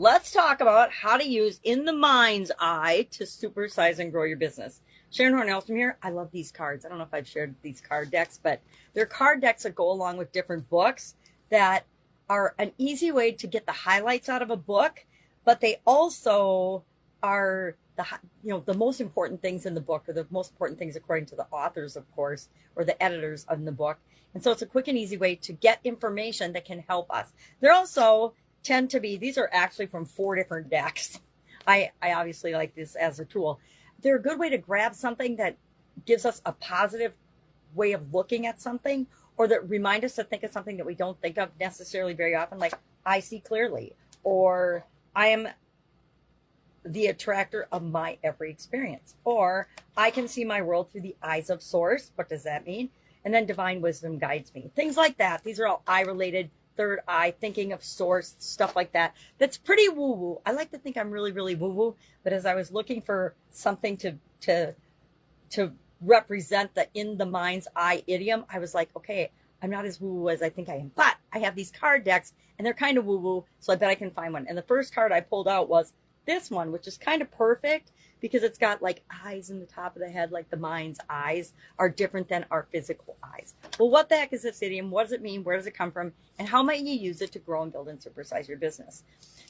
let's talk about how to use In the Mind's Eye to supersize and grow your business. Sharon Horne-Ellstrom here. I love these cards. I don't know if I've shared these card decks, but they're card decks that go along with different books that are an easy way to get the highlights out of a book, but they also are the most important things in the book, or the most important things according to the authors, of course, or the editors of the book. And so it's a quick and easy way to get information that can help us. They're also tend to be, these are actually from 4 different decks. I obviously like this as a tool. They're a good way to grab something that gives us a positive way of looking at something, or that remind us to think of something that we don't think of necessarily very often, like I see clearly, or I am the attractor of my every experience, or I can see my world through the eyes of source. What does that mean? And then divine wisdom guides me. Things like that. These are all eye related, third eye, thinking of source, stuff like that. That's pretty woo-woo. I like to think I'm really, really woo-woo, but as I was looking for something to represent the In the Mind's Eye idiom, I was like, okay, I'm not as woo-woo as I think I am, but I have these card decks and they're kind of woo-woo, so I bet I can find one. And the first card I pulled out was this one, which is kind of perfect because it's got like eyes in the top of the head, like the mind's eyes are different than our physical eyes. Well, what the heck is this idiom? What does it mean? Where does it come from? And how might you use it to grow and build and supersize your business?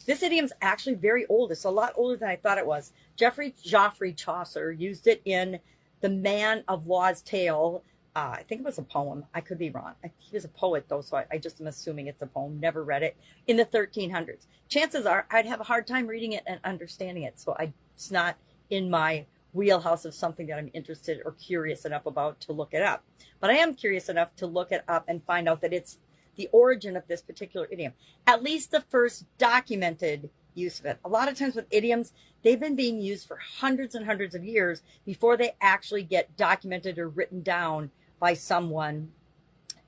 This idiom is actually very old. It's a lot older than I thought it was. Geoffrey Chaucer used it in The Man of Law's Tale. I think it was a poem. I could be wrong. He was a poet, though, so I just am assuming it's a poem. Never read it. In the 1300s. Chances are I'd have a hard time reading it and understanding it, so it's not in my wheelhouse of something that I'm interested or curious enough about to look it up. But I am curious enough to look it up and find out that it's the origin of this particular idiom, at least the first documented use of it. A lot of times with idioms, they've been being used for hundreds and hundreds of years before they actually get documented or written down by someone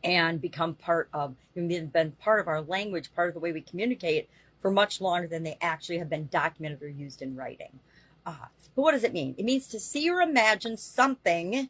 and been part of our language, part of the way we communicate for much longer than they actually have been documented or used in writing. But what does it mean? It means to see or imagine something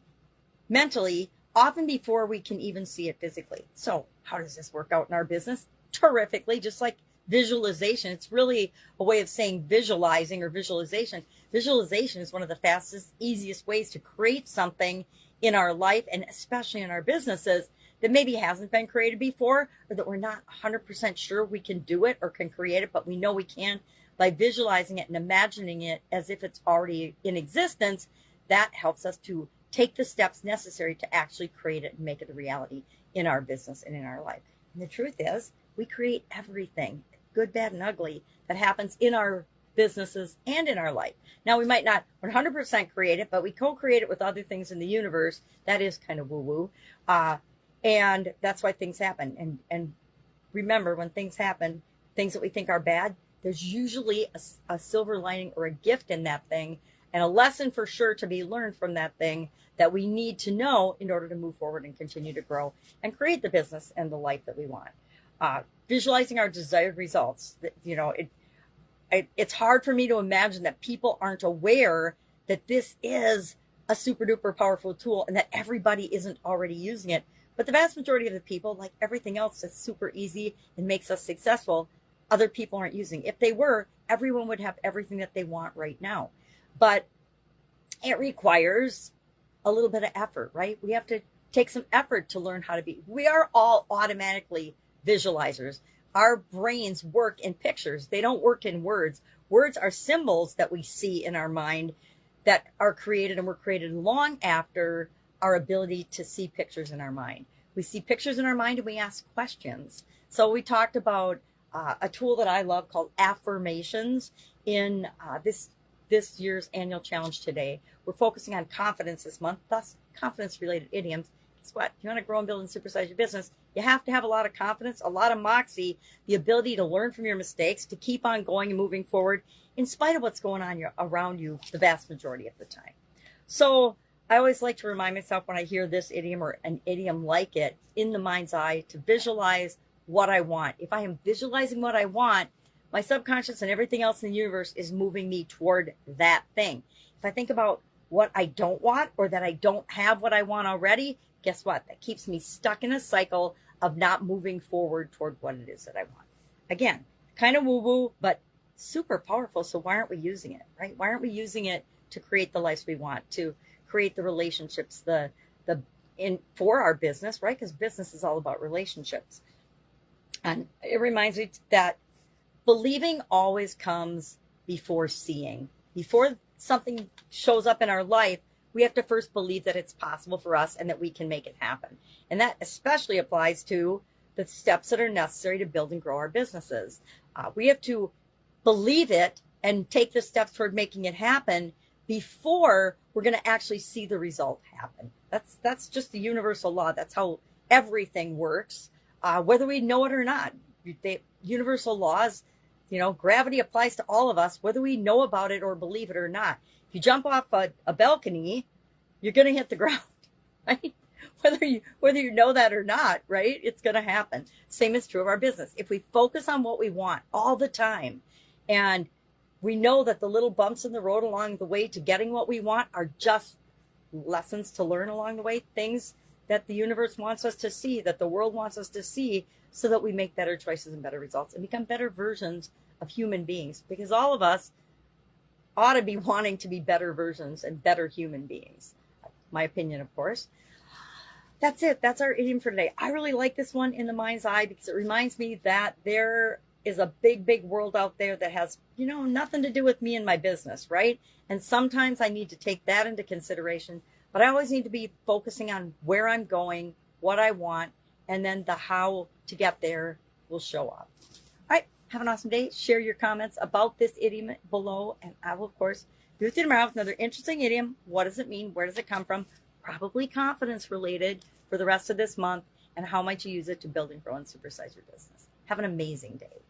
mentally, often before we can even see it physically. So how does this work out in our business? Terrifically, just like visualization. It's really a way of saying visualizing or visualization. Visualization is one of the fastest, easiest ways to create something in our life, and especially in our businesses, that maybe hasn't been created before, or that we're not 100% sure we can do it or can create it, but we know we can by visualizing it and imagining it as if it's already in existence. That helps us to take the steps necessary to actually create it and make it a reality in our business and in our life. And the truth is, we create everything, good, bad, and ugly, that happens in our businesses and in our life. Now, we might not 100% create it, but we co-create it with other things in the universe. That is kind of woo-woo. And that's why things happen. And remember, when things happen, things that we think are bad, there's usually a silver lining or a gift in that thing, and a lesson for sure to be learned from that thing that we need to know in order to move forward and continue to grow and create the business and the life that we want. Visualizing our desired results. It's hard for me to imagine that people aren't aware that this is a super duper powerful tool and that everybody isn't already using it. But the vast majority of the people, like everything else that's super easy and makes us successful, other people aren't using. If they were, everyone would have everything that they want right now. But it requires a little bit of effort, right? We have to take some effort to learn how to be. We are all automatically visualizers. Our brains work in pictures. They don't work in words. Words are symbols that we see in our mind that are created, and were created long after our ability to see pictures in our mind. We see pictures in our mind and we ask questions. So we talked about a tool that I love called affirmations in this year's annual challenge today. We're focusing on confidence this month, thus confidence-related idioms. Guess what? If you want to grow and build and supersize your business, you have to have a lot of confidence, a lot of moxie, the ability to learn from your mistakes, to keep on going and moving forward in spite of what's going on around you the vast majority of the time. So I always like to remind myself when I hear this idiom or an idiom like it, in the mind's eye, to visualize what I want. If I am visualizing what I want, my subconscious and everything else in the universe is moving me toward that thing. If I think about what I don't want, or that I don't have what I want already, guess what? That keeps me stuck in a cycle of not moving forward toward what it is that I want. Again, kind of woo-woo, but super powerful. So why aren't we using it, right? Why aren't we using it to create the lives we want, to create the relationships, for our business, right? Because business is all about relationships. And it reminds me that believing always comes before seeing. Before something shows up in our life, we have to first believe that it's possible for us and that we can make it happen. And that especially applies to the steps that are necessary to build and grow our businesses. We have to believe it and take the steps toward making it happen before we're going to actually see the result happen. That's just the universal law. That's how everything works, whether we know it or not. The universal laws, gravity applies to all of us, whether we know about it or believe it or not. If you jump off a balcony, you're going to hit the ground, right? Whether you know that or not, right? It's going to happen. Same is true of our business. If we focus on what we want all the time, and we know that the little bumps in the road along the way to getting what we want are just lessons to learn along the way, things that the universe wants us to see, that the world wants us to see, so that we make better choices and better results and become better versions of human beings. Because all of us ought to be wanting to be better versions and better human beings. My opinion, of course. That's it. That's our idiom for today. I really like this one, in the mind's eye, because it reminds me that there is a big, big world out there that has, nothing to do with me and my business, right? And sometimes I need to take that into consideration, but I always need to be focusing on where I'm going, what I want, and then the how to get there will show up. All right. Have an awesome day. Share your comments about this idiom below, and I will, of course, be with you tomorrow with another interesting idiom. What does it mean? Where does it come from? Probably confidence related for the rest of this month, and how might you use it to build and grow and supersize your business. Have an amazing day.